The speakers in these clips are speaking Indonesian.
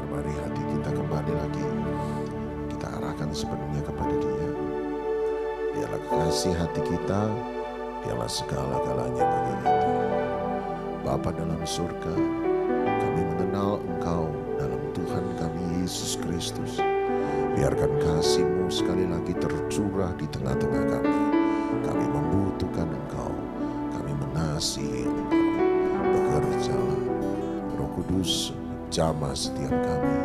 Mari hati kita kembali lagi kita arahkan sepenuhnya kepada Dia. Dialah kasih hati kita, Dialah segala-galanya bagi kita. Bapa dalam surga, kami mengenal Engkau dalam Tuhan kami Yesus Kristus. Biarkan kasih-Mu sekali lagi tercurah di tengah-tengah kami. Kami membutuhkan Engkau, kami mengasihi Engkau. Bekerjalah Roh Kudus, jamah setiap kami.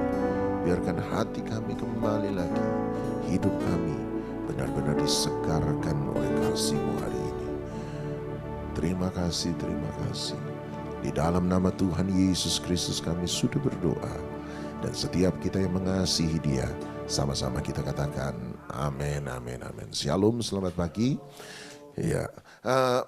Biarkan hati kami kembali lagi, hidup kami benar-benar disegarkan oleh kasih-Mu hari ini. Terima kasih, terima kasih. Di dalam nama Tuhan Yesus Kristus kami sudah berdoa. Dan setiap kita yang mengasihi Dia, sama-sama kita katakan amin, amin, amin. Shalom, selamat pagi. Ya,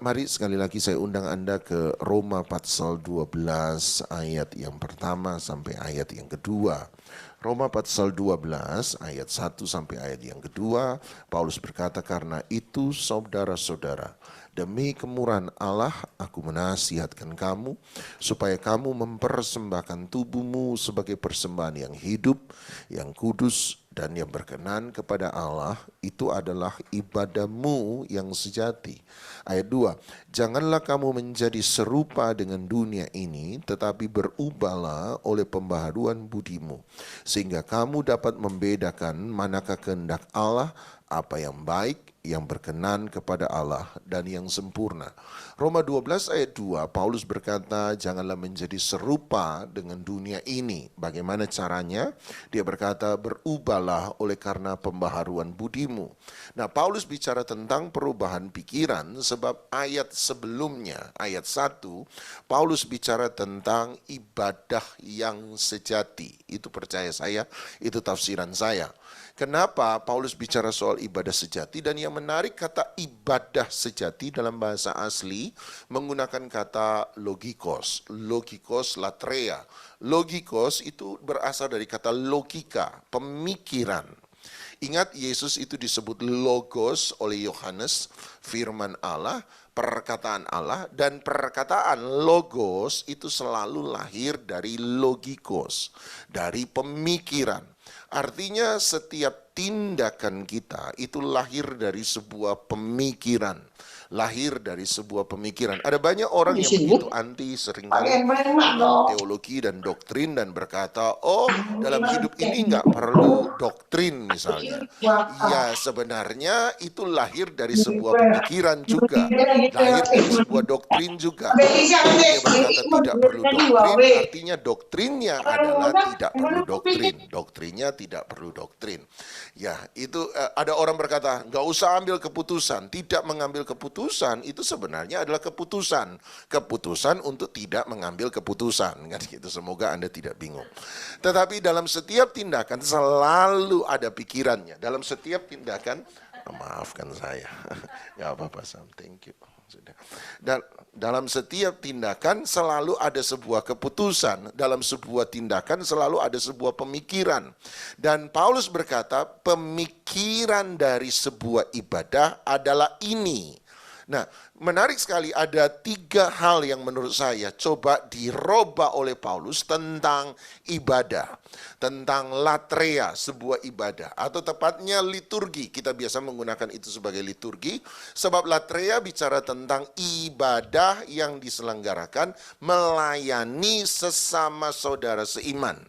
mari sekali lagi saya undang Anda ke Roma pasal 12 ayat yang pertama sampai ayat yang kedua. Roma pasal 12 ayat 1 sampai ayat yang kedua, Paulus berkata, karena itu saudara-saudara, demi kemurahan Allah aku menasihatkan kamu, supaya kamu mempersembahkan tubuhmu sebagai persembahan yang hidup, yang kudus, dan yang berkenan kepada Allah, itu adalah ibadahmu yang sejati. Ayat 2, janganlah kamu menjadi serupa dengan dunia ini, tetapi berubahlah oleh pembaharuan budimu, sehingga kamu dapat membedakan manakah kehendak Allah, apa yang baik, yang berkenan kepada Allah, dan yang sempurna. Roma 12 ayat 2, Paulus berkata, janganlah menjadi serupa dengan dunia ini. Bagaimana caranya? Dia berkata, berubahlah oleh karena pembaharuan budimu. Nah, Paulus bicara tentang perubahan pikiran, sebab ayat sebelumnya, ayat 1, Paulus bicara tentang ibadah yang sejati. Itu percaya saya, itu tafsiran saya. Kenapa Paulus bicara soal ibadah sejati? Dan yang menarik, kata ibadah sejati dalam bahasa asli menggunakan kata logikos, logikos latreia. Logikos itu berasal dari kata logika, pemikiran. Ingat, Yesus itu disebut logos oleh Yohanes, firman Allah, perkataan Allah, dan perkataan logos itu selalu lahir dari logikos, dari pemikiran. Artinya setiap tindakan kita itu lahir dari sebuah pemikiran. Lahir dari sebuah pemikiran. Ada banyak orang yang begitu anti seringkali dengan teologi dan doktrin dan berkata, oh dalam hidup ini nggak perlu doktrin misalnya. Ya sebenarnya itu lahir dari sebuah pemikiran juga. Lahir dari sebuah doktrin juga. Kalau dia berkata tidak perlu doktrin, artinya doktrinnya adalah tidak perlu doktrin. Doktrinnya tidak perlu doktrin. Ya itu ada orang berkata nggak usah ambil keputusan. Tidak mengambil keputusan itu sebenarnya adalah keputusan. Keputusan untuk tidak mengambil keputusan. Kan gitu, semoga Anda tidak bingung. Tetapi dalam setiap tindakan selalu ada pikirannya. Dalam setiap tindakan, maafkan saya. Nggak apa-apa Sam, thank you. Sudah. Dan dalam setiap tindakan selalu ada sebuah keputusan, dalam sebuah tindakan selalu ada sebuah pemikiran. Dan Paulus berkata, pemikiran dari sebuah ibadah adalah ini. Nah, menarik sekali, ada 3 hal yang menurut saya coba dirubah oleh Paulus tentang ibadah, tentang latreia, sebuah ibadah, atau tepatnya liturgi. Kita biasa menggunakan itu sebagai liturgi, sebab latreia bicara tentang ibadah yang diselenggarakan melayani sesama saudara seiman.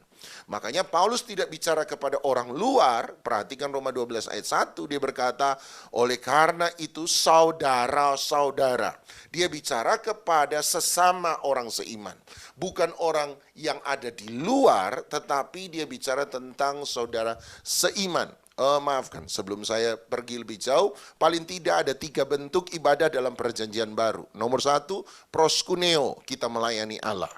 Makanya Paulus tidak bicara kepada orang luar. Perhatikan Roma 12 ayat 1, dia berkata, oleh karena itu saudara-saudara. Dia bicara kepada sesama orang seiman. Bukan orang yang ada di luar, tetapi dia bicara tentang saudara seiman. Maafkan, sebelum saya pergi lebih jauh, paling tidak ada 3 bentuk ibadah dalam perjanjian baru. Nomor 1, proskuneo, kita melayani Allah,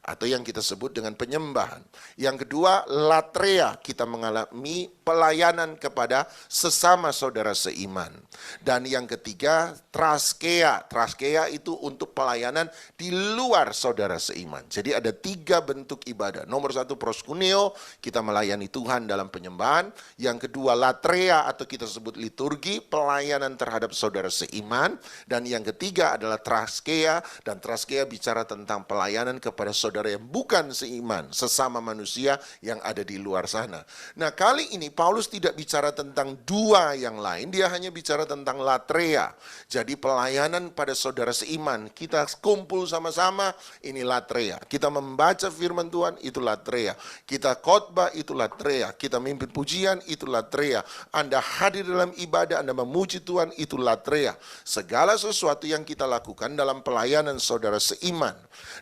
atau yang kita sebut dengan penyembahan. Yang kedua, latreia, kita mengalami pelayanan kepada sesama saudara seiman. Dan yang ketiga, traskeia. Traskeia itu untuk pelayanan di luar saudara seiman. Jadi ada 3 bentuk ibadah. Nomor 1, proskuneo, kita melayani Tuhan dalam penyembahan. Yang kedua, latreia atau kita sebut liturgi, pelayanan terhadap saudara seiman. Dan yang ketiga adalah traskeia, dan traskeia bicara tentang pelayanan kepada saudara saudara yang bukan seiman, sesama manusia yang ada di luar sana. Nah, kali ini Paulus tidak bicara tentang dua yang lain, dia hanya bicara tentang latreia. Jadi pelayanan pada saudara seiman, kita kumpul sama-sama, ini latreia. Kita membaca firman Tuhan, itu latreia. Kita khotbah, itu latreia. Kita mimpin pujian, itu latreia. Anda hadir dalam ibadah, Anda memuji Tuhan, itu latreia. Segala sesuatu yang kita lakukan dalam pelayanan saudara seiman.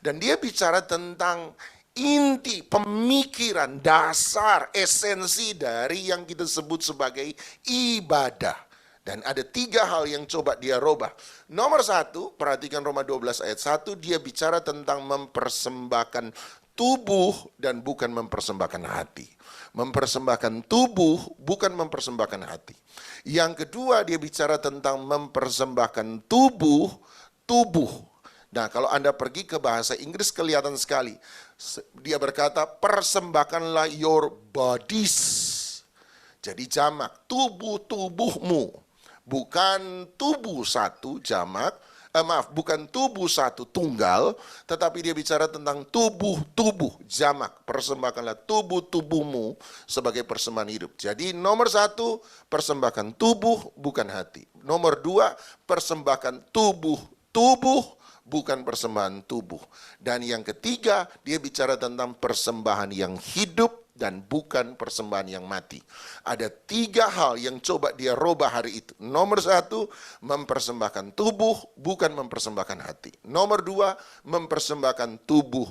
Dan dia bicara tentang inti, pemikiran, dasar, esensi dari yang kita sebut sebagai ibadah. Dan ada 3 hal yang coba dia robah. Nomor 1, perhatikan Roma 12 ayat 1, dia bicara tentang mempersembahkan tubuh dan bukan mempersembahkan hati. Mempersembahkan tubuh bukan mempersembahkan hati. Yang kedua, dia bicara tentang mempersembahkan tubuh. Nah, kalau Anda pergi ke bahasa Inggris kelihatan sekali. Dia berkata, persembahkanlah your bodies. Jadi jamak, tubuhmu. Bukan tubuh satu jamak, bukan tubuh satu tunggal, tetapi dia bicara tentang tubuh jamak. Persembahkanlah tubuhmu sebagai persembahan hidup. Jadi nomor 1, persembahkan tubuh bukan hati. Nomor 2, persembahkan tubuh bukan persembahan tubuh. Dan yang ketiga, dia bicara tentang persembahan yang hidup dan bukan persembahan yang mati. Ada 3 hal yang coba dia robah hari itu. Nomor 1, mempersembahkan tubuh bukan mempersembahkan hati. Nomor 2, mempersembahkan tubuh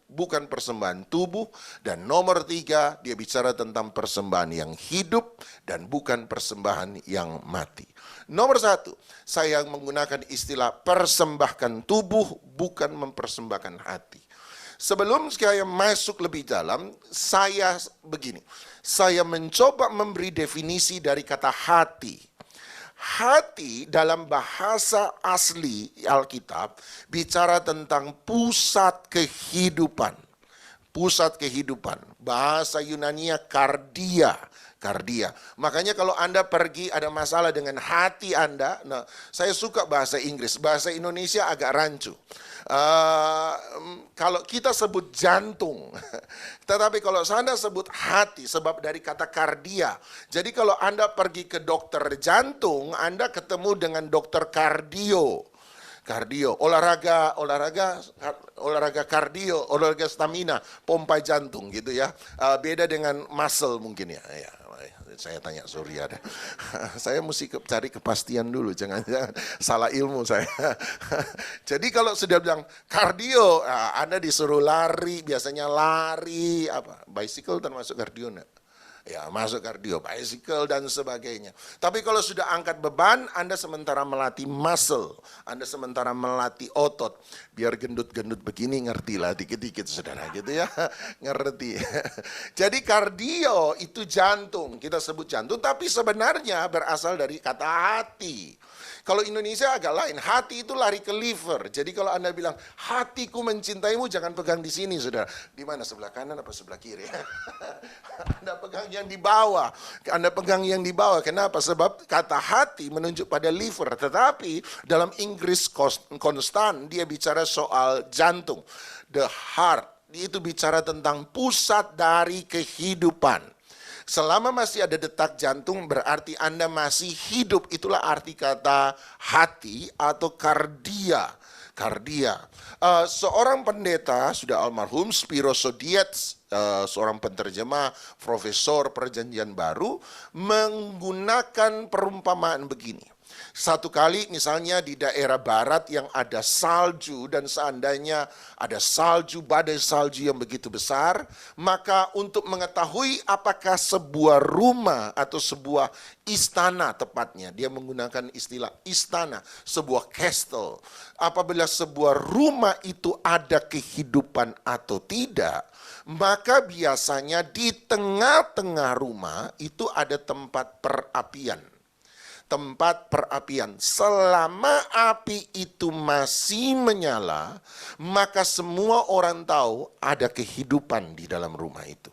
bukan persembahan tubuh. Dan nomor 3, dia bicara tentang persembahan yang hidup dan bukan persembahan yang mati. Nomor 1, saya menggunakan istilah persembahkan tubuh bukan mempersembahkan hati. Sebelum saya masuk lebih dalam, saya mencoba memberi definisi dari kata hati. Hati dalam bahasa asli Alkitab bicara tentang pusat kehidupan. Pusat kehidupan. Bahasa Yunania kardia. Makanya kalau Anda pergi ada masalah dengan hati Anda, nah saya suka bahasa Inggris, bahasa Indonesia agak rancu. Kalau kita sebut jantung, tetapi kalau Anda sebut hati, sebab dari kata kardia. Jadi kalau Anda pergi ke dokter jantung, Anda ketemu dengan dokter kardio, olahraga kardio, olahraga stamina, pompa jantung gitu ya. Beda dengan muscle mungkin ya. Saya tanya Surya deh. Saya mesti cari kepastian dulu, jangan salah ilmu saya. Jadi kalau sudah bilang kardio, Anda disuruh lari, biasanya lari bicycle termasuk kardio enggak? Ya, masuk kardio, bicycle dan sebagainya. Tapi kalau sudah angkat beban, Anda sementara melatih muscle, Anda sementara melatih otot. Biar gendut-gendut begini ngertilah dikit-dikit saudara gitu ya, ngerti. Jadi kardio itu jantung, kita sebut jantung, tapi sebenarnya berasal dari kata hati. Kalau Indonesia agak lain, hati itu lari ke liver. Jadi kalau Anda bilang, hatiku mencintaimu, jangan pegang di sini, saudara. Di mana, sebelah kanan apa sebelah kiri? Anda pegang yang di bawah. Anda pegang yang di bawah. Kenapa? Sebab kata hati menunjuk pada liver. Tetapi dalam Inggris konstan, dia bicara soal jantung. The heart, itu bicara tentang pusat dari kehidupan. Selama masih ada detak jantung berarti Anda masih hidup. Itulah arti kata hati atau kardia. Seorang pendeta sudah almarhum Spiros Sodiets, seorang penterjemah, profesor perjanjian baru, menggunakan perumpamaan begini. Satu kali misalnya di daerah barat yang ada salju dan seandainya ada salju, badai salju yang begitu besar, maka untuk mengetahui apakah sebuah rumah atau sebuah istana tepatnya, dia menggunakan istilah istana, sebuah castle. Apabila sebuah rumah itu ada kehidupan atau tidak, maka biasanya di tengah-tengah rumah itu ada tempat perapian. Selama api itu masih menyala, maka semua orang tahu ada kehidupan di dalam rumah itu.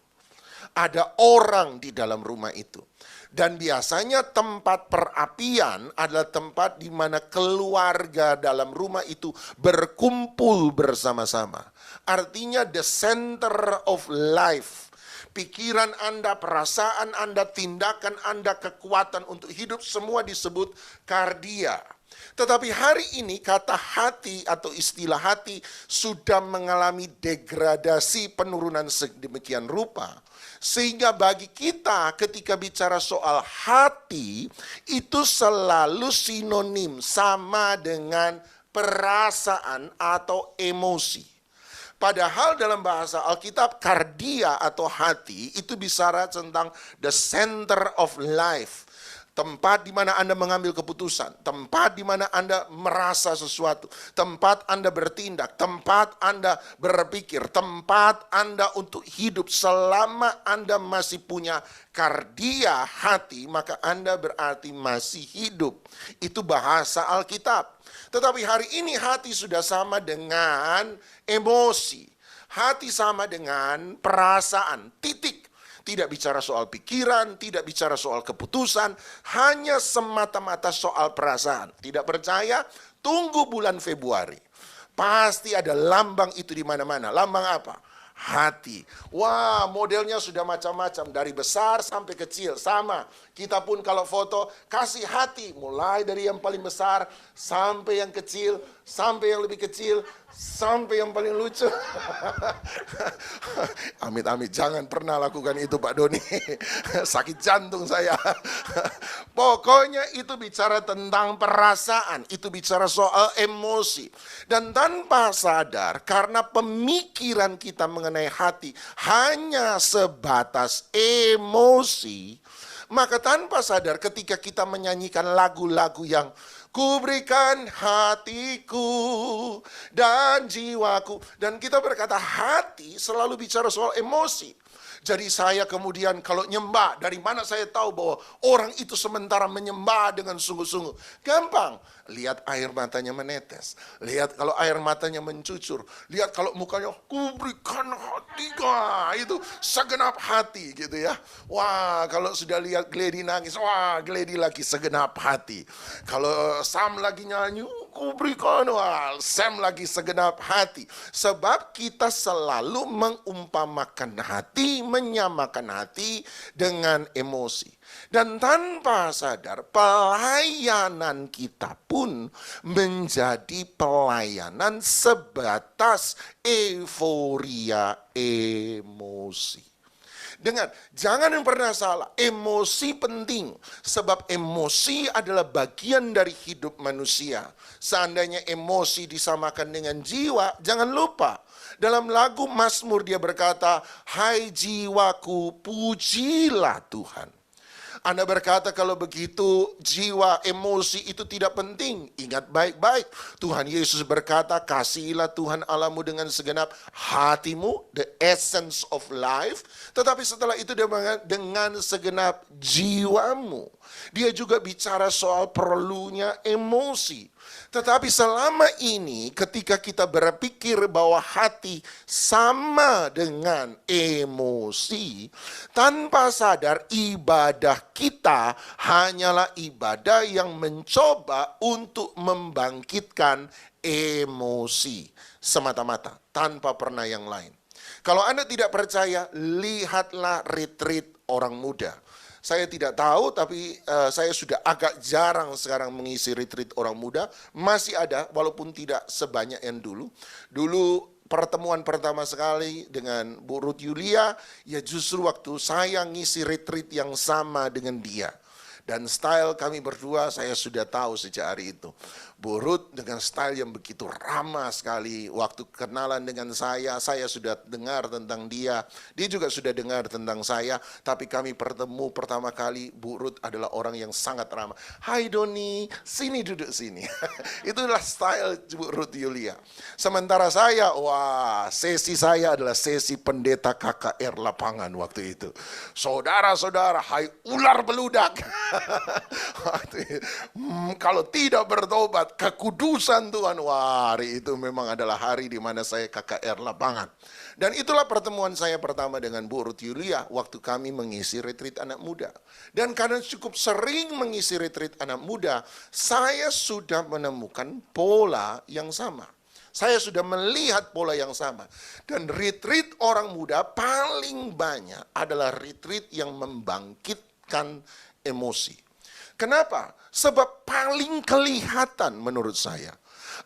Ada orang di dalam rumah itu. Dan biasanya tempat perapian adalah tempat di mana keluarga dalam rumah itu berkumpul bersama-sama. Artinya the center of life. Pikiran Anda, perasaan Anda, tindakan Anda, kekuatan untuk hidup semua disebut kardia. Tetapi hari ini kata hati atau istilah hati sudah mengalami degradasi penurunan sedemikian rupa. Sehingga bagi kita ketika bicara soal hati itu selalu sinonim sama dengan perasaan atau emosi. Padahal dalam bahasa Alkitab kardia atau hati itu bicara tentang the center of life. Tempat di mana Anda mengambil keputusan, tempat di mana Anda merasa sesuatu, tempat Anda bertindak, tempat Anda berpikir, tempat Anda untuk hidup. Selama Anda masih punya kardia hati, maka Anda berarti masih hidup. Itu bahasa Alkitab. Tetapi hari ini hati sudah sama dengan emosi. Hati sama dengan perasaan, titik. Tidak bicara soal pikiran, tidak bicara soal keputusan, hanya semata-mata soal perasaan. Tidak percaya? Tunggu bulan Februari. Pasti ada lambang itu di mana-mana. Lambang apa? Hati. Wah, modelnya sudah macam-macam, dari besar sampai kecil, sama. Kita pun kalau foto kasih hati, mulai dari yang paling besar sampai yang kecil, sampai yang lebih kecil, sampai yang paling lucu. Amit-amit, jangan pernah lakukan itu Pak Doni. Sakit jantung saya. Pokoknya itu bicara tentang perasaan, itu bicara soal emosi. Dan tanpa sadar, karena pemikiran kita mengenai hati hanya sebatas emosi, maka tanpa sadar ketika kita menyanyikan lagu-lagu yang ku berikan hatiku dan jiwaku, dan kita berkata hati selalu bicara soal emosi. Jadi saya kemudian kalau nyembah, dari mana saya tahu bahwa orang itu sementara menyembah dengan sungguh-sungguh? Gampang, lihat air matanya menetes, lihat kalau air matanya mencucur, lihat kalau mukanya ku berikan hatiku, itu segenap hati gitu ya. Wah, kalau sudah lihat Gledi nangis, wah Gledi lagi segenap hati. Kalau Sam lagi nyanyi, ku berikan, wah Sam lagi segenap hati. Sebab kita selalu mengumpamakan hati, menyamakan hati dengan emosi. Dan tanpa sadar pelayanan kita pun menjadi pelayanan sebatas euforia emosi. Dengar, jangan pernah salah, emosi penting. Sebab emosi adalah bagian dari hidup manusia. Seandainya emosi disamakan dengan jiwa, jangan lupa. Dalam lagu Mazmur dia berkata, hai jiwaku pujilah Tuhan. Anda berkata kalau begitu jiwa emosi itu tidak penting. Ingat baik-baik. Tuhan Yesus berkata kasihilah Tuhan Allahmu dengan segenap hatimu. The essence of life. Tetapi setelah itu dia dengan segenap jiwamu. Dia juga bicara soal perlunya emosi. Tetapi selama ini ketika kita berpikir bahwa hati sama dengan emosi, tanpa sadar ibadah kita hanyalah ibadah yang mencoba untuk membangkitkan emosi semata-mata, tanpa pernah yang lain. Kalau Anda tidak percaya, lihatlah retreat orang muda. Saya tidak tahu, tapi saya sudah agak jarang sekarang mengisi retreat orang muda. Masih ada, walaupun tidak sebanyak yang dulu. Dulu pertemuan pertama sekali dengan Bu Ruth Yulia, ya justru waktu saya ngisi retreat yang sama dengan dia. Dan style kami berdua saya sudah tahu sejak hari itu. Bu Ruth dengan style yang begitu ramah sekali. Waktu kenalan dengan saya sudah dengar tentang dia. Dia juga sudah dengar tentang saya. Tapi kami bertemu pertama kali, Bu Ruth adalah orang yang sangat ramah. Hai Doni, sini duduk sini. Itulah style Bu Ruth Yulia. Sementara saya, wah sesi saya adalah sesi pendeta KKR lapangan waktu itu. Saudara-saudara, hai ular beludak. Kalau tidak bertobat, melihat kekudusan Tuhan. Wah, hari itu memang adalah hari di mana saya KKR lapangan. Dan itulah pertemuan saya pertama dengan Bu Ruth Yulia waktu kami mengisi retreat anak muda. Dan karena cukup sering mengisi retreat anak muda, saya sudah menemukan pola yang sama. Saya sudah melihat pola yang sama. Dan retreat orang muda paling banyak adalah retreat yang membangkitkan emosi. Kenapa? Sebab paling kelihatan menurut saya.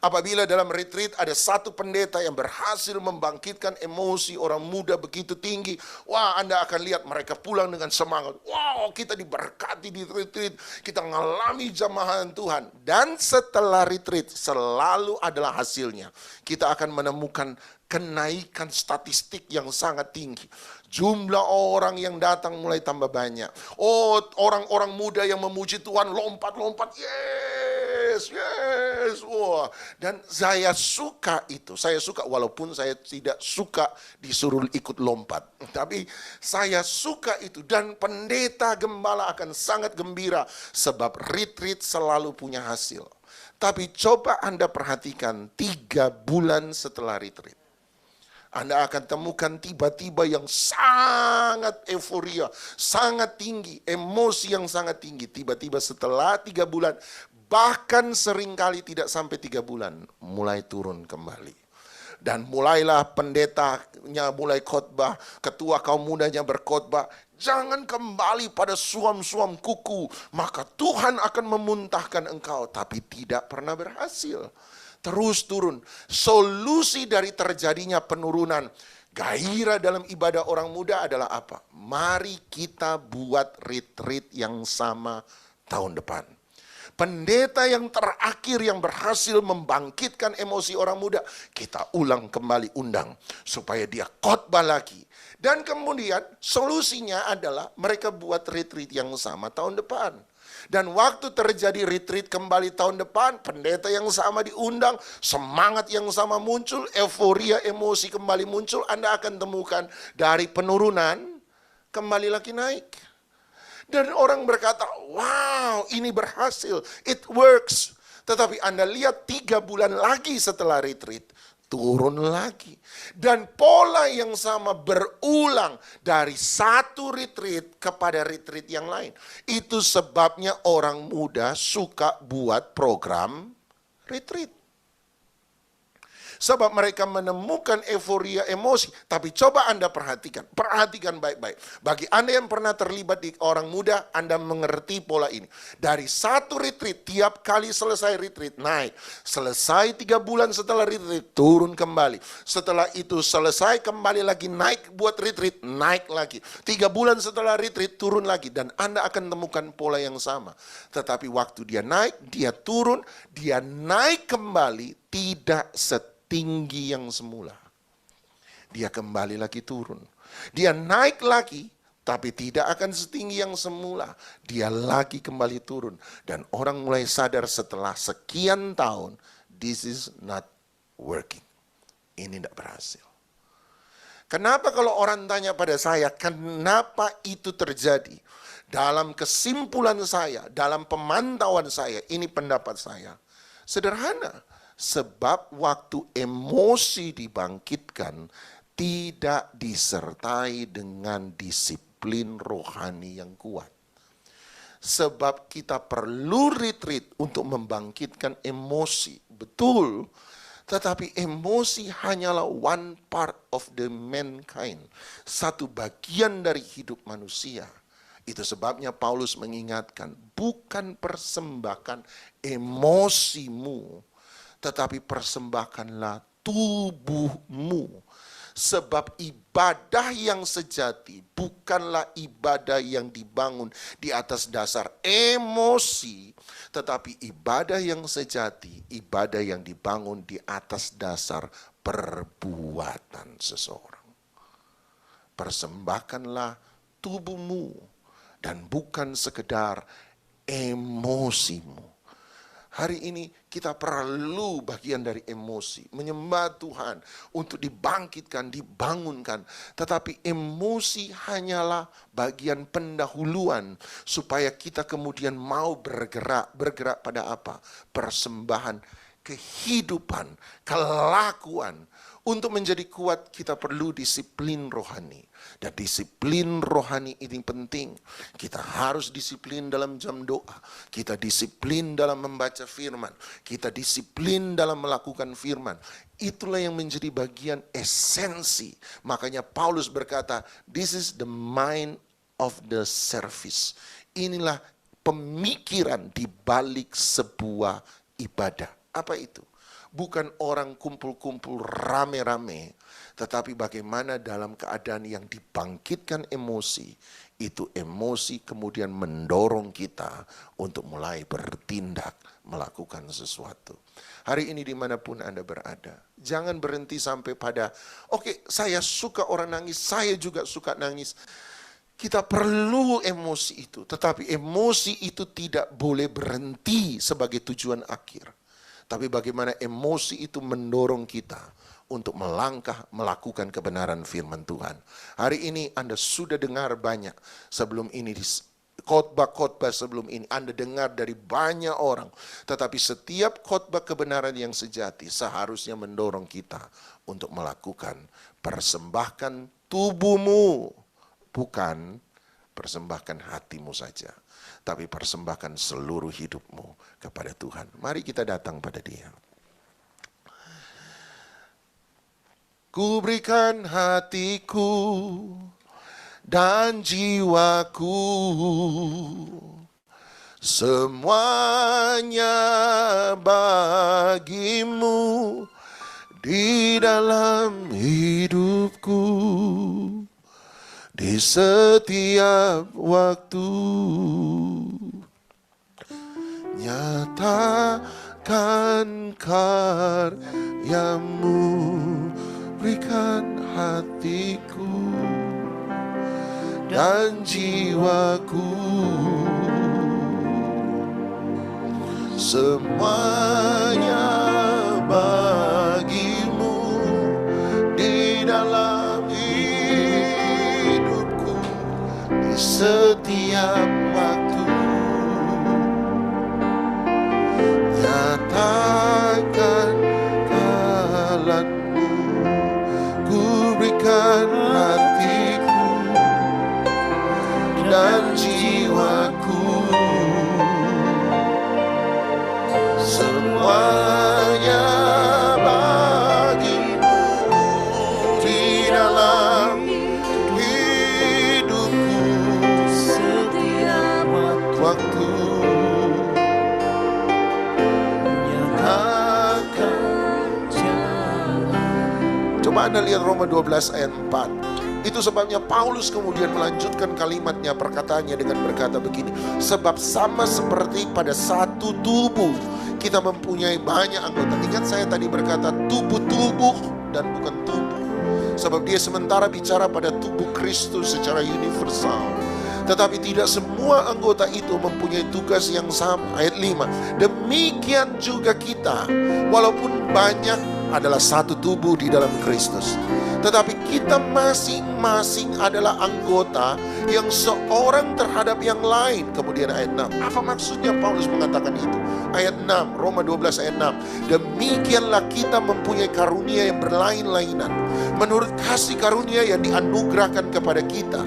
Apabila dalam retreat ada satu pendeta yang berhasil membangkitkan emosi orang muda begitu tinggi, wah, Anda akan lihat mereka pulang dengan semangat. Wow, kita diberkati di retreat, kita mengalami jamahan Tuhan. Dan setelah retreat selalu adalah hasilnya. Kita akan menemukan kenaikan statistik yang sangat tinggi. Jumlah orang yang datang mulai tambah banyak. Oh, orang-orang muda yang memuji Tuhan lompat-lompat. Yes, yes. Wah. Dan saya suka itu. Saya suka walaupun saya tidak suka disuruh ikut lompat. Tapi saya suka itu. Dan pendeta gembala akan sangat gembira. Sebab retreat selalu punya hasil. Tapi coba Anda perhatikan 3 bulan setelah retreat. Anda akan temukan tiba-tiba yang sangat euforia, sangat tinggi, emosi yang sangat tinggi. Tiba-tiba setelah 3 bulan, bahkan seringkali tidak sampai 3 bulan, mulai turun kembali. Dan mulailah pendetanya mulai khotbah, ketua kaum mudanya berkhotbah, jangan kembali pada suam-suam kuku, maka Tuhan akan memuntahkan engkau. Tapi tidak pernah berhasil. Terus turun. Solusi dari terjadinya penurunan gairah dalam ibadah orang muda adalah apa? Mari kita buat retreat yang sama tahun depan. Pendeta yang terakhir yang berhasil membangkitkan emosi orang muda, kita ulang kembali undang supaya dia khotbah lagi. Dan kemudian solusinya adalah mereka buat retreat yang sama tahun depan. Dan waktu terjadi retreat kembali tahun depan, pendeta yang sama diundang, semangat yang sama muncul, euforia emosi kembali muncul, Anda akan temukan dari penurunan kembali lagi naik. Dan orang berkata, wow, ini berhasil, it works. Tetapi Anda lihat 3 bulan lagi setelah retreat, turun lagi. Dan pola yang sama berulang dari satu retreat kepada retreat yang lain. Itu sebabnya orang muda suka buat program retreat. Sebab mereka menemukan euforia emosi. Tapi coba Anda perhatikan baik-baik. Bagi Anda yang pernah terlibat di orang muda, Anda mengerti pola ini. Dari satu retreat, tiap kali selesai retreat, naik. Selesai 3 bulan setelah retreat, turun kembali. Setelah itu selesai, kembali lagi naik buat retreat, naik lagi. 3 bulan setelah retreat, turun lagi. Dan Anda akan temukan pola yang sama. Tetapi waktu dia naik, dia turun, dia naik kembali, tidak setinggi yang semula. Dia kembali lagi turun. Dia naik lagi, tapi tidak akan setinggi yang semula. Dia lagi kembali turun. Dan orang mulai sadar setelah sekian tahun, this is not working. Ini tidak berhasil. Kenapa kalau orang tanya pada saya, kenapa itu terjadi? Dalam kesimpulan saya, dalam pemantauan saya, ini pendapat saya. Sederhana. Sebab waktu emosi dibangkitkan tidak disertai dengan disiplin rohani yang kuat. Sebab kita perlu retreat untuk membangkitkan emosi, betul. Tetapi emosi hanyalah one part of the mankind, satu bagian dari hidup manusia. Itu sebabnya Paulus mengingatkan, bukan persembahkan emosimu, tetapi persembahkanlah tubuhmu. Sebab ibadah yang sejati bukanlah ibadah yang dibangun di atas dasar emosi, tetapi ibadah yang sejati, ibadah yang dibangun di atas dasar perbuatan seseorang. Persembahkanlah tubuhmu dan bukan sekedar emosimu. Hari ini kita perlu bagian dari emosi, menyembah Tuhan untuk dibangkitkan, dibangunkan. Tetapi emosi hanyalah bagian pendahuluan supaya kita kemudian mau bergerak. Bergerak pada apa? Persembahan, kehidupan, kelakuan. Untuk menjadi kuat kita perlu disiplin rohani. Dan disiplin rohani ini penting. Kita harus disiplin dalam jam doa. Kita disiplin dalam membaca firman. Kita disiplin dalam melakukan firman. Itulah yang menjadi bagian esensi. Makanya Paulus berkata, this is the mind of the service. Inilah pemikiran di balik sebuah ibadah. Apa itu? Bukan orang kumpul-kumpul rame-rame, tetapi bagaimana dalam keadaan yang dibangkitkan emosi, itu emosi kemudian mendorong kita untuk mulai bertindak, melakukan sesuatu. Hari ini dimanapun Anda berada, jangan berhenti sampai pada, oke, saya suka orang nangis, saya juga suka nangis. Kita perlu emosi itu, tetapi emosi itu tidak boleh berhenti sebagai tujuan akhir. Tapi bagaimana emosi itu mendorong kita untuk melangkah melakukan kebenaran firman Tuhan. Hari ini Anda sudah dengar banyak sebelum ini, khotbah-khotbah sebelum ini Anda dengar dari banyak orang. Tetapi setiap khotbah kebenaran yang sejati seharusnya mendorong kita untuk melakukan persembahkan tubuhmu. Bukan persembahkan hatimu saja, tapi persembahkan seluruh hidupmu kepada Tuhan. Mari kita datang pada Dia. Ku berikan hatiku dan jiwaku, semuanya bagimu di dalam hidupku. Di setiap waktu nyatakan karyamu, berikan hatiku dan jiwaku, semuanya bagimu di dalam setiap waktu. Nyatakan kehendak-Mu, ku berikan hatiku dan jiwaku, semuanya bagimu di dalam waktu. Coba Anda lihat Roma 12 ayat 4. Itu sebabnya Paulus kemudian melanjutkan kalimatnya, perkataannya dengan berkata begini, sebab sama seperti pada satu tubuh kita mempunyai banyak anggota. Ingat saya tadi berkata tubuh-tubuh dan bukan tubuh. Sebab dia sementara bicara pada tubuh Kristus secara universal. Tetapi tidak semua anggota itu mempunyai tugas yang sama. Ayat 5. Demikian juga kita, walaupun banyak, adalah satu tubuh di dalam Kristus. Tetapi kita masing-masing adalah anggota yang seorang terhadap yang lain. Kemudian ayat 6. Apa maksudnya Paulus mengatakan itu? Ayat 6, Roma 12 ayat 6. Demikianlah kita mempunyai karunia yang berlain-lainan, menurut kasih karunia yang dianugerahkan kepada kita.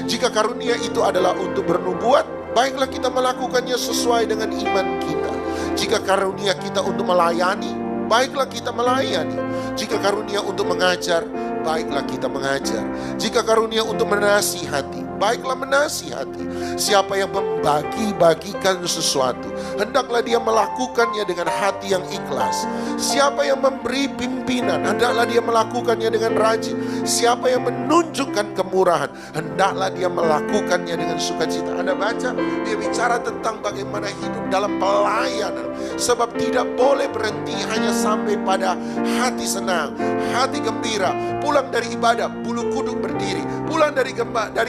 Jika karunia itu adalah untuk bernubuat, baiklah kita melakukannya sesuai dengan iman kita. Jika karunia kita untuk melayani, baiklah kita melayani. Jika karunia untuk mengajar, baiklah kita mengajar. Jika karunia untuk menasihati, baiklah menasihati. Siapa yang membagi-bagikan sesuatu, hendaklah dia melakukannya dengan hati yang ikhlas. Siapa yang memberi pimpinan, hendaklah dia melakukannya dengan rajin. Siapa yang menunjukkan kemurahan, hendaklah dia melakukannya dengan sukacita. Anda baca, dia bicara tentang bagaimana hidup dalam pelayanan. Sebab tidak boleh berhenti hanya sampai pada hati senang, hati gembira. Pulang dari ibadah, bulu kuduk berdiri. Pulang dari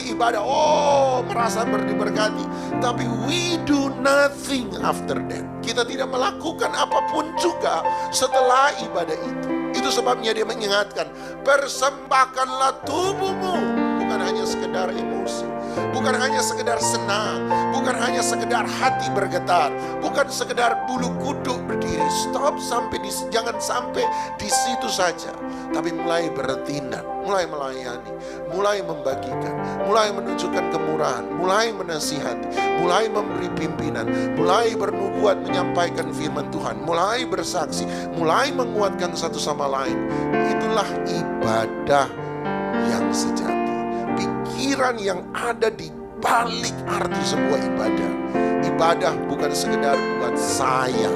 ibadah, merasa diberkati. Tapi we do nothing after that. kita tidak melakukan apapun juga setelah ibadah itu. Itu sebabnya dia mengingatkan, persembahkanlah tubuhmu, bukan hanya sekedar emosi, bukan hanya sekedar senang, bukan hanya sekedar hati bergetar, bukan sekedar bulu kuduk berdiri. Jangan sampai di situ saja, tapi mulai bertindak, mulai melayani, mulai membagikan, mulai menunjukkan kemurahan, mulai menasihati, mulai memberi pimpinan, mulai bernubuat menyampaikan firman Tuhan, mulai bersaksi, mulai menguatkan satu sama lain. Itulah ibadah yang sejati. Pikiran yang ada di balik arti sebuah ibadah. Ibadah bukan sekedar buat saya,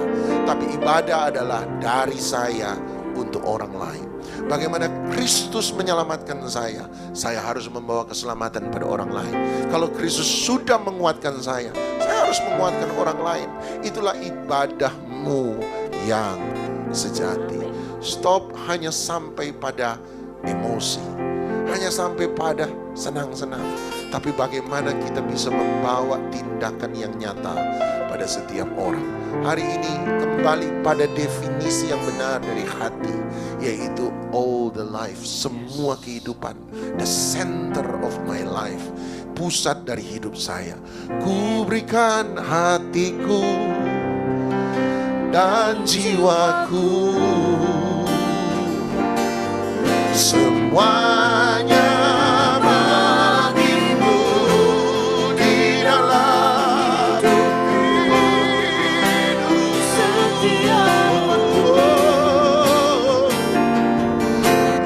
tapi ibadah adalah dari saya untuk orang lain. Bagaimana Kristus menyelamatkan saya harus membawa keselamatan pada orang lain. Kalau Kristus sudah menguatkan saya harus menguatkan orang lain. Itulah ibadahmu yang sejati. Stop hanya sampai pada emosi, hanya sampai pada senang-senang, tapi bagaimana kita bisa membawa tindakan yang nyata pada setiap orang. Hari ini kembali pada definisi yang benar dari hati, yaitu all the life, semua kehidupan, the center of my life, pusat dari hidup saya. Ku berikan hatiku dan jiwaku, semuanya bagimu di dalam hidup setiaku.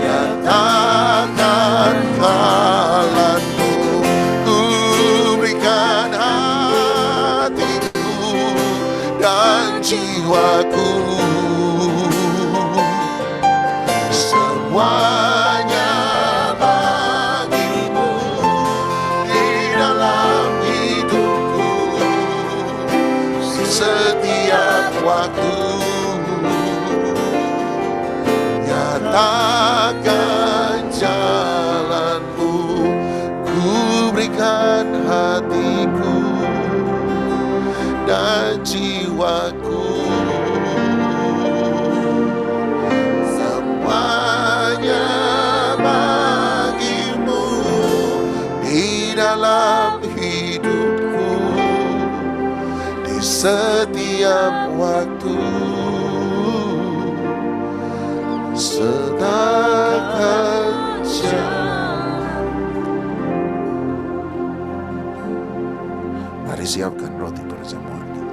Nyatakan kalanmu, ku berikan hatiku dan jiwaku, semuanya bagimu di dalam hidupku, setiap waktu. Nyatakan jalanmu, ku berikan hatiku dan jiwaku, semuanya bagimu di dalam hidupku, di setiap waktu, sedangkan jalan. Mari siapkan roti perjamuan kita.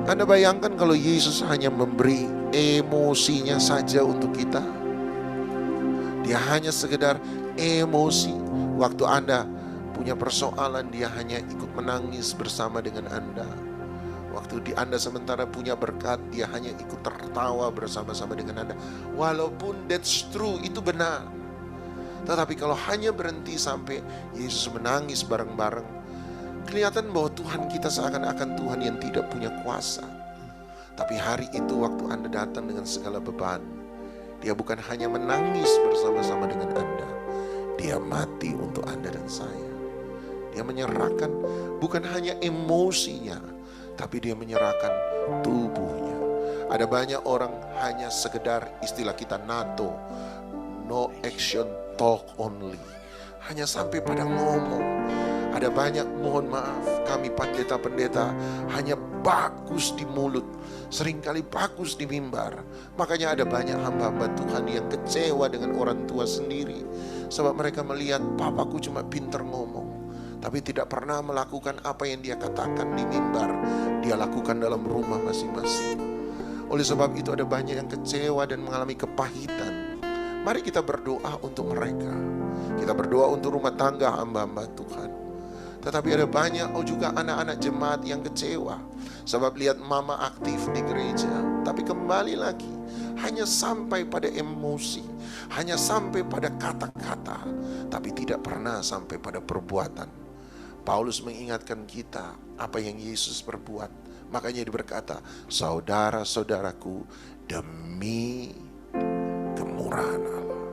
Anda bayangkan kalau Yesus hanya memberi emosinya saja untuk kita. Dia hanya sekedar emosi. Waktu Anda punya persoalan, dia hanya ikut menangis bersama dengan Anda. Waktu Anda sementara punya berkat, dia hanya ikut tertawa bersama-sama dengan Anda. Walaupun that's true, itu benar. Tetapi kalau hanya berhenti sampai Yesus menangis bareng-bareng, kelihatan bahwa Tuhan kita seakan-akan Tuhan yang tidak punya kuasa. Tapi hari itu waktu Anda datang dengan segala beban, dia bukan hanya menangis bersama-sama dengan Anda, dia mati untuk Anda dan saya. Dia menyerahkan bukan hanya emosinya, tapi dia menyerahkan tubuhnya. Ada banyak orang hanya sekedar, istilah kita NATO, no action, talk only. Hanya sampai pada ngomong. Ada banyak, mohon maaf, kami pendeta-pendeta hanya bagus di mulut, seringkali bagus di mimbar. Makanya ada banyak hamba-hamba Tuhan yang kecewa dengan orang tua sendiri, sebab mereka melihat papaku cuma pintar ngomong, tapi tidak pernah melakukan apa yang dia katakan di mimbar, dia lakukan dalam rumah masing-masing. Oleh sebab itu ada banyak yang kecewa dan mengalami kepahitan. Mari kita berdoa untuk mereka. Kita berdoa untuk rumah tangga hamba-hamba Tuhan. Tetapi ada banyak juga anak-anak jemaat yang kecewa, sebab lihat mama aktif di gereja, tapi kembali lagi hanya sampai pada emosi, hanya sampai pada kata-kata, tapi tidak pernah sampai pada perbuatan. Paulus mengingatkan kita apa yang Yesus perbuat. Makanya dia berkata, saudara-saudaraku, demi kemurahan Allah.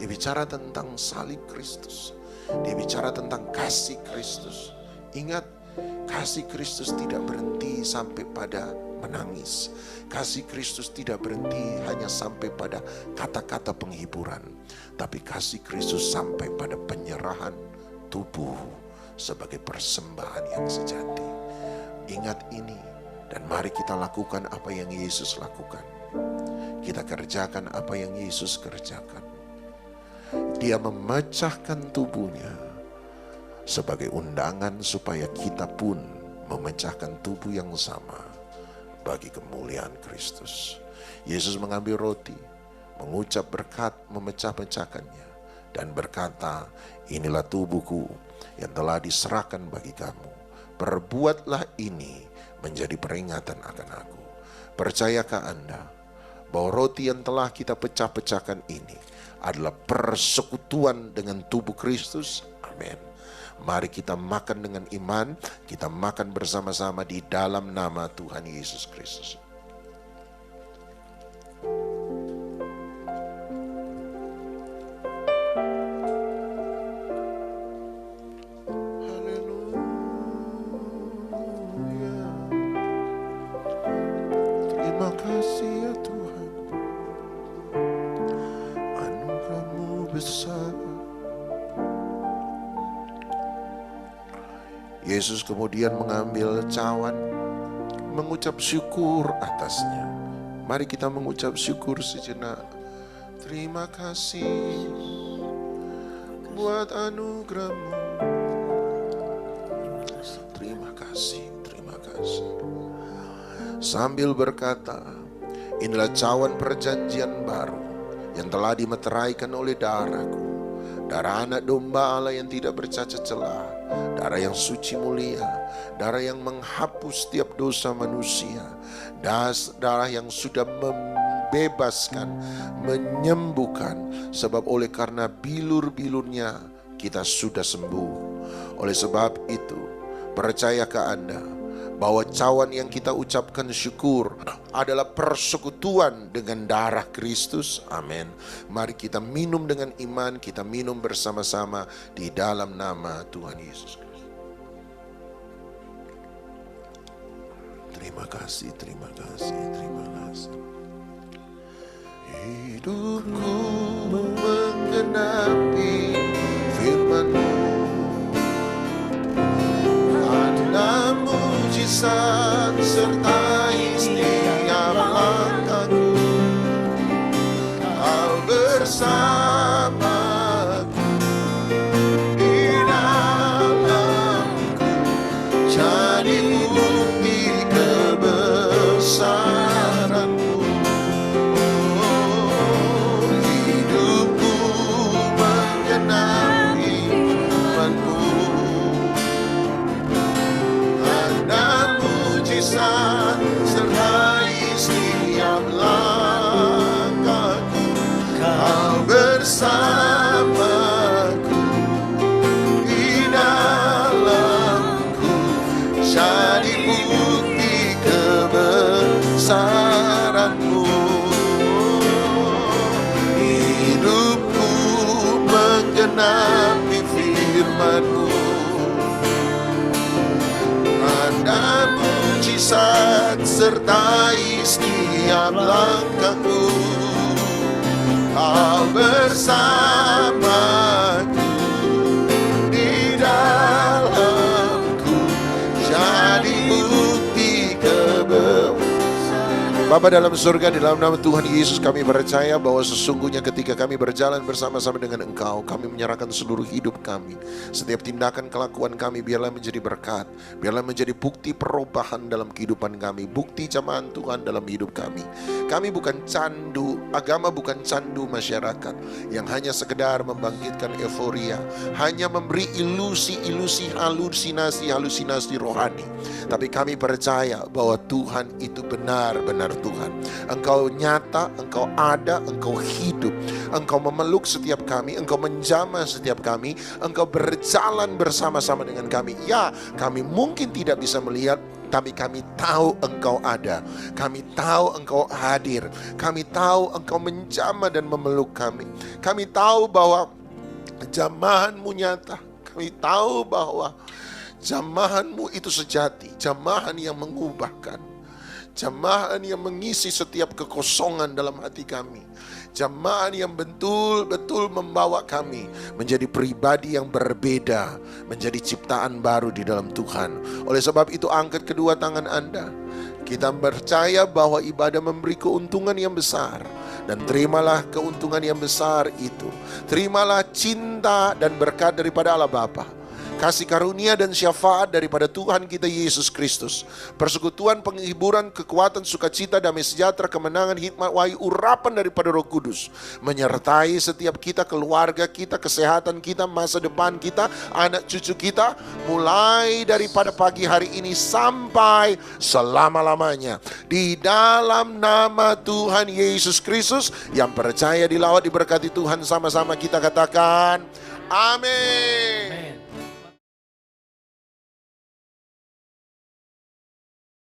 Dia bicara tentang salib Kristus. Dia bicara tentang kasih Kristus. Ingat, kasih Kristus tidak berhenti sampai pada menangis. Kasih Kristus tidak berhenti hanya sampai pada kata-kata penghiburan. Tapi kasih Kristus sampai pada penyerahan tubuh sebagai persembahan yang sejati. Ingat ini, dan mari kita lakukan apa yang Yesus lakukan. Kita kerjakan apa yang Yesus kerjakan. Dia memecahkan tubuhnya sebagai undangan supaya kita pun memecahkan tubuh yang sama bagi kemuliaan Kristus. Yesus mengambil roti, mengucap berkat, memecah-mecahkannya, dan berkata, inilah tubuhku yang telah diserahkan bagi kamu. Perbuatlah ini menjadi peringatan akan aku. Percayakah Anda bahwa roti yang telah kita pecah-pecahkan ini adalah persekutuan dengan tubuh Kristus? Amin. Mari kita makan dengan iman, kita makan bersama-sama di dalam nama Tuhan Yesus Kristus. Haleluya. Terima kasih ya Tuhan. Anugerah-Mu besar. Yesus kemudian mengambil cawan, mengucap syukur atasnya. Mari kita mengucap syukur sejenak. Terima kasih buat anugerah-Mu. Terima kasih, terima kasih. Sambil berkata, inilah cawan perjanjian baru yang telah dimeteraikan oleh darahku. Darah anak domba Allah yang tidak bercacat celah, darah yang suci mulia, darah yang menghapus setiap dosa manusia, darah yang sudah membebaskan, menyembuhkan, sebab oleh karena bilur-bilurnya kita sudah sembuh. Oleh sebab itu, percayakah Anda bahwa cawan yang kita ucapkan syukur adalah persekutuan dengan darah Kristus? Amin. Mari kita minum dengan iman, kita minum bersama-sama di dalam nama Tuhan Yesus Kristus. Terima kasih, terima kasih, terima kasih. Hidupku menggenapi firman-Mu, ada mujizat sertai setiap langkahku. Kau bersamaku di dalamku, jadi bukti kebesaran-Mu. Hidupku menggenapi firman-Mu, mujizat sertai setiap langkahku. Kau bersamaku di dalamku, jadi bukti kebesaran-Mu. Hidupku menggenapi firman-Mu, ada mujizat sertai setiap langkahku. Kau bersamaku di dalamku, jadi bukti kebesaran. Bapa dalam surga, di dalam nama Tuhan Yesus kami percaya bahwa sesungguhnya ketika kami berjalan bersama-sama dengan Engkau, kami menyerahkan seluruh hidup kami. Setiap tindakan kelakuan kami biarlah menjadi berkat, biarlah menjadi bukti perubahan dalam kehidupan kami, bukti jamahan Tuhan dalam hidup kami. Kami bukan candu, agama bukan candu masyarakat yang hanya sekedar membangkitkan euforia, hanya memberi ilusi-ilusi, halusinasi rohani. Tapi kami percaya bahwa Tuhan itu benar-benar Tuhan. Engkau nyata, Engkau ada, Engkau hidup. Engkau memeluk setiap kami, Engkau menjamah setiap kami, Engkau berjalan bersama-sama dengan kami. Ya, kami mungkin tidak bisa melihat, tapi kami tahu Engkau ada. Kami tahu Engkau hadir. Kami tahu Engkau menjamah dan memeluk kami. Kami tahu bahwa jamahan-Mu nyata. Kami tahu bahwa jamahan-Mu itu sejati. Jamahan yang mengubahkan. Jamahan yang mengisi setiap kekosongan dalam hati kami. Jamahan yang betul-betul membawa kami menjadi pribadi yang berbeda, menjadi ciptaan baru di dalam Tuhan. Oleh sebab itu angkat kedua tangan Anda. Kita percaya bahwa ibadah memberi keuntungan yang besar. Dan terimalah keuntungan yang besar itu. Terimalah cinta dan berkat daripada Allah Bapa, kasih karunia dan syafaat daripada Tuhan kita Yesus Kristus, persekutuan, penghiburan, kekuatan, sukacita, damai sejahtera, kemenangan, hikmat, wahyu, urapan daripada Roh Kudus menyertai setiap kita, keluarga kita, kesehatan kita, masa depan kita, anak cucu kita, mulai daripada pagi hari ini sampai selama-lamanya. Di dalam nama Tuhan Yesus Kristus, yang percaya, dilawat, diberkati Tuhan, sama-sama kita katakan amin.